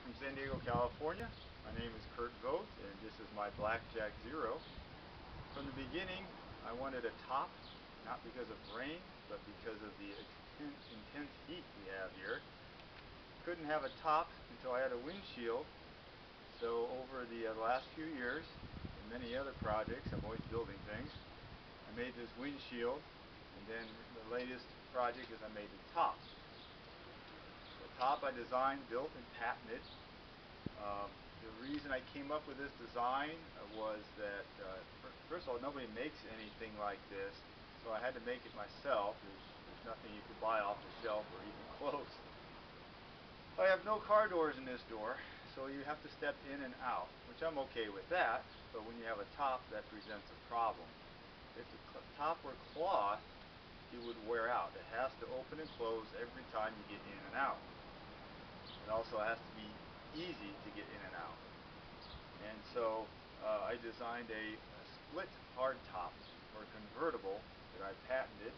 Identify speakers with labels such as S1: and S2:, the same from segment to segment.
S1: from San Diego, California. My name is Kurt Vogt, and this is my Blackjack Zero. From the beginning, I wanted a top, not because of rain, but because of the intense heat we have here. Couldn't have a top until I had a windshield, so over the last few years, and many other projects, I'm always building things, I made this windshield, and then the latest project is I made the top. The top I designed, built, and patented. The reason I came up with this design was that, first of all, nobody makes anything like this, so I had to make it myself. There's nothing you could buy off the shelf or even close. I have no car doors in this door, so you have to step in and out, which I'm okay with that, but when you have a top, that presents a problem. If the top were cloth, it would wear out. It has to open and close every time you get in and out. It also has to be easy to get in and out. And so I designed a split hardtop or convertible that I patented.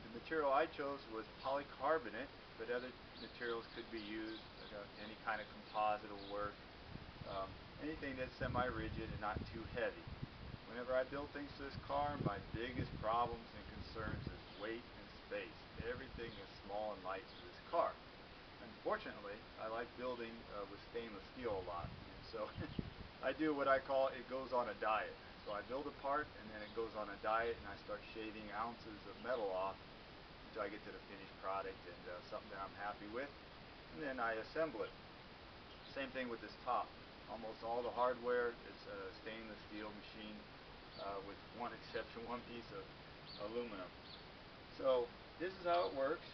S1: The material I chose was polycarbonate, but other materials could be used. Any kind of composite will work. Anything that's semi-rigid and not too heavy. Whenever I build things to this car, my biggest problems and concerns is weight and space. Everything is small and light to this car. Unfortunately, I like building with stainless steel a lot, and so I do what I call it goes on a diet. So I build a part, and then it goes on a diet, and I start shaving ounces of metal off until I get to the finished product and something that I'm happy with, and then I assemble it. Same thing with this top. Almost all the hardware is stainless steel machine, with one exception, one piece of aluminum. So this is how it works.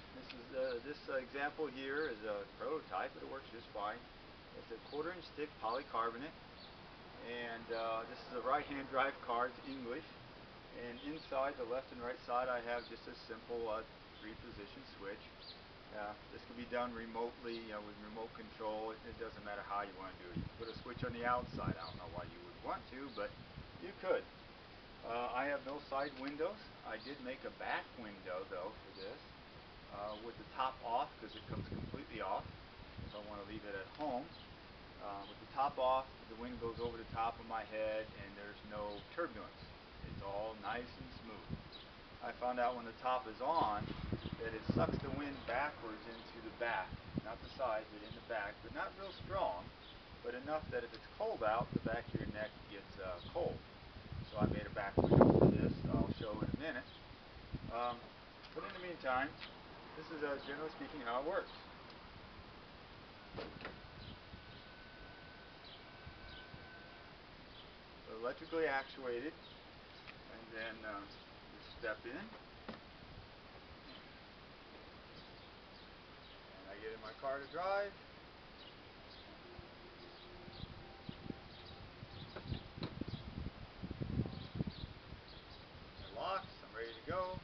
S1: This example here is a prototype, but it works just fine. It's a 1/4 inch thick polycarbonate, and this is a right-hand drive car. It's English, and inside the left and right side I have just a simple 3-position switch. This can be done remotely, with remote control. It doesn't matter how you want to do it. You can put a switch on the outside. I don't know why you would want to, but you could. I have no side windows. I did make a back window though for this, with the top off, because it comes completely off if I want to leave it at home. With the top off, the wind goes over the top of my head and there's no turbulence. It's all nice and smooth. I found out when the top is on that it sucks the wind backwards into the back, not the sides, but in the back, but not real strong, but enough that if it's cold out, the back of your neck gets cold. So I made a back window for this. I'll show in a minute. But in the meantime, this is generally speaking how it works. So electrically actuated, and then you step in, and I get in my car to drive. It locks. I'm ready to go.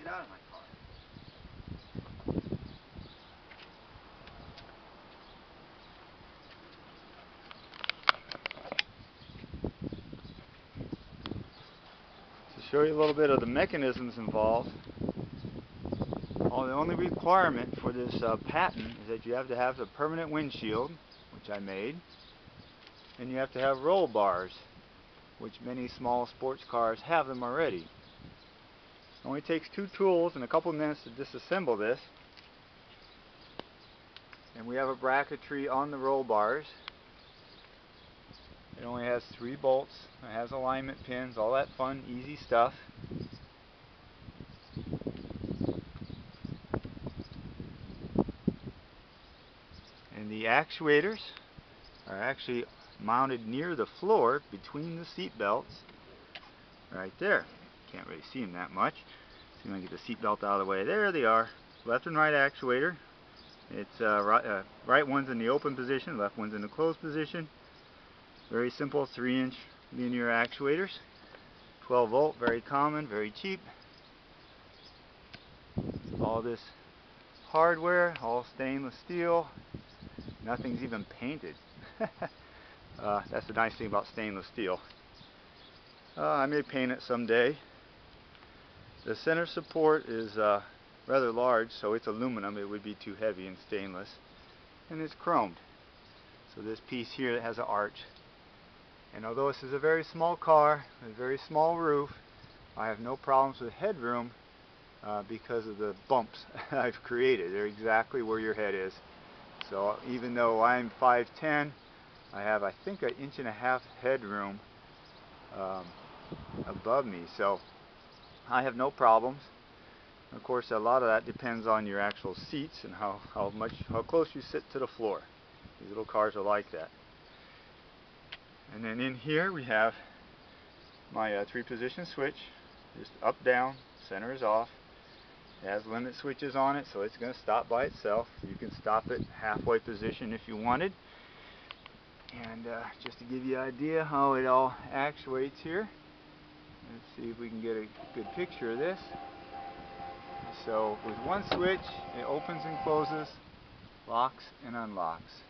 S1: Out of my car. To show you a little bit of the mechanisms involved, the only requirement for this patent is that you have to have a permanent windshield, which I made, and you have to have roll bars, which many small sports cars have them already. It only takes 2 tools and a couple of minutes to disassemble this. And we have a bracketry on the roll bars. It only has 3 bolts. It has alignment pins, all that fun, easy stuff. And the actuators are actually mounted near the floor between the seat belts. Right there. Can't really see them that much. See if I can get the seat belt out of the way. There they are. Left and right actuator. It's right one's in the open position, left one's in the closed position. Very simple 3-inch linear actuators. 12 volt, very common, very cheap. All this hardware, all stainless steel. Nothing's even painted. That's the nice thing about stainless steel. I may paint it someday. The center support is rather large, so it's aluminum. It would be too heavy and stainless. And it's chromed. So this piece here has an arch. And although this is a very small car, with a very small roof, I have no problems with headroom because of the bumps I've created. They're exactly where your head is. So even though I'm 5'10", I have, I think, 1.5 inches headroom above me. So I have no problems. Of course, a lot of that depends on your actual seats and how close you sit to the floor. These little cars are like that. And then in here we have my 3-position switch, just up, down, center is off. It has limit switches on it, so it's going to stop by itself. You can stop it halfway position if you wanted. And just to give you an idea how it all actuates here, let's see if we can get a good picture of this. So with one switch, it opens and closes, locks and unlocks.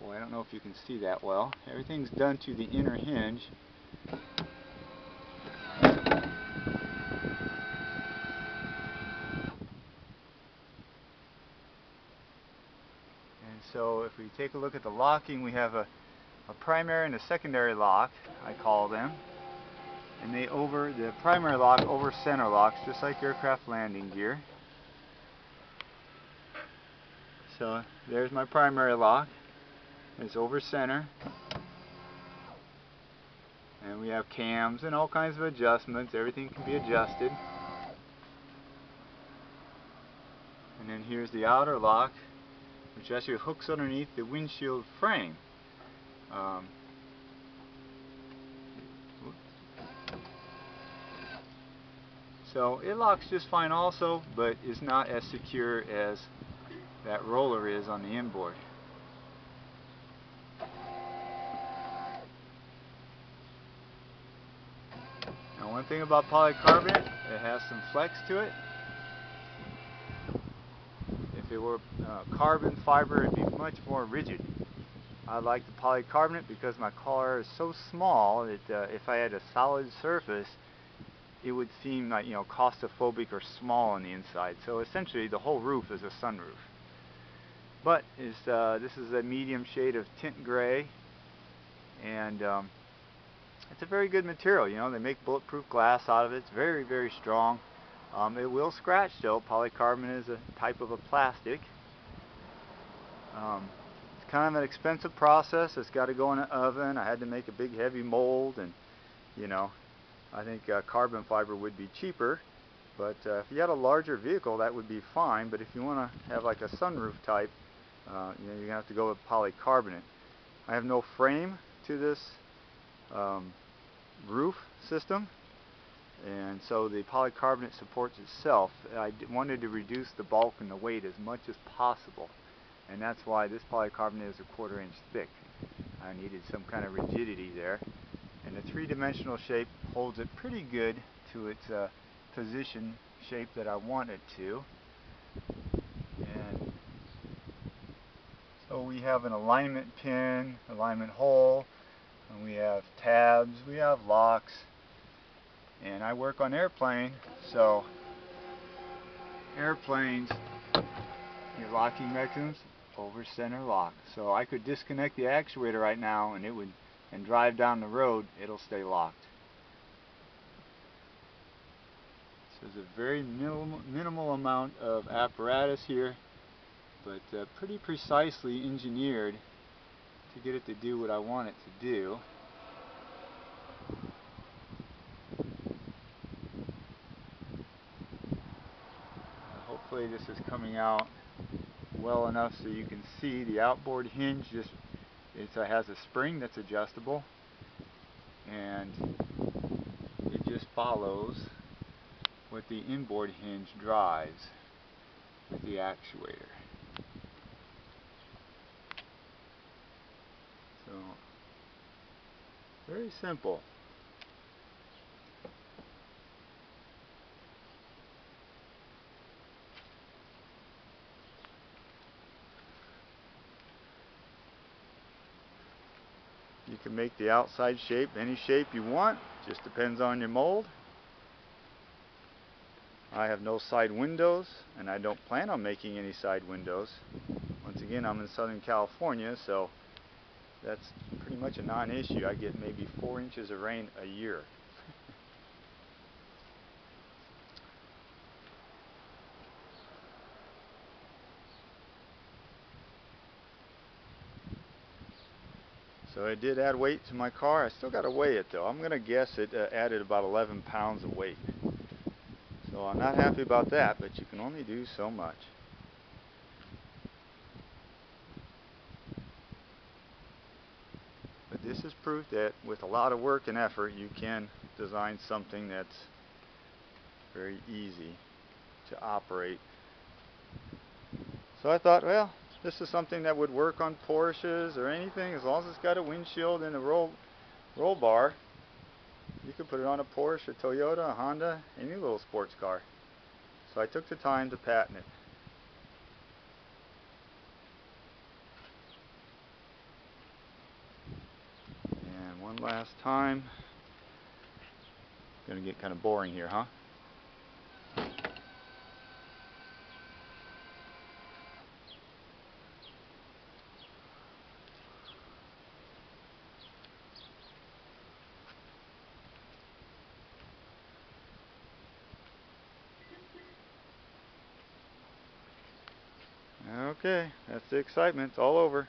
S1: Boy, I don't know if you can see that well. Everything's done to the inner hinge. And so if we take a look at the locking, we have a primary and a secondary lock, I call them. And the primary lock over center locks, just like aircraft landing gear. So there's my primary lock. It's over center. And we have cams and all kinds of adjustments. Everything can be adjusted. And then here's the outer lock, which actually hooks underneath the windshield frame. So it locks just fine also, but is not as secure as that roller is on the inboard. Now one thing about polycarbonate, it has some flex to it. If it were carbon fiber, it'd be much more rigid. I like the polycarbonate because my car is so small that if I had a solid surface, it would seem like, claustrophobic or small on the inside. So essentially the whole roof is a sunroof. But this is a medium shade of tint gray, and it's a very good material. They make bulletproof glass out of it. It's very, very strong. It will scratch though. Polycarbonate is a type of a plastic. It's kind of an expensive process. It's got to go in an oven. I had to make a big heavy mold, and I think carbon fiber would be cheaper, but if you had a larger vehicle, that would be fine. But if you want to have like a sunroof type, you're going to have to go with polycarbonate. I have no frame to this roof system, and so the polycarbonate supports itself. I wanted to reduce the bulk and the weight as much as possible, and that's why this polycarbonate is 1/4 inch thick. I needed some kind of rigidity there. And the 3-dimensional shape holds it pretty good to its position shape that I want it to. And so we have an alignment pin, alignment hole, and we have tabs, we have locks. And I work on airplane, so airplanes, your locking mechanisms, over center lock. So I could disconnect the actuator right now and drive down the road, it'll stay locked. So there's a very minimal amount of apparatus here, but pretty precisely engineered to get it to do what I want it to do. Hopefully this is coming out well enough so you can see the outboard hinge. It has a spring that's adjustable, and it just follows what the inboard hinge drives with the actuator. So, very simple. You can make the outside shape any shape you want. Just depends on your mold. I have no side windows, and I don't plan on making any side windows. Once again, I'm in Southern California, so that's pretty much a non-issue. I get maybe 4 inches of rain a year. So I did add weight to my car. I still got to weigh it though. I'm going to guess it added about 11 pounds of weight. So I'm not happy about that, but you can only do so much. But this is proof that with a lot of work and effort, you can design something that's very easy to operate. So I thought, well, this is something that would work on Porsches or anything, as long as it's got a windshield and a roll bar. You could put it on a Porsche, a Toyota, a Honda, any little sports car. So I took the time to patent it. And one last time. Gonna get kind of boring here, huh? Okay, that's the excitement. It's all over.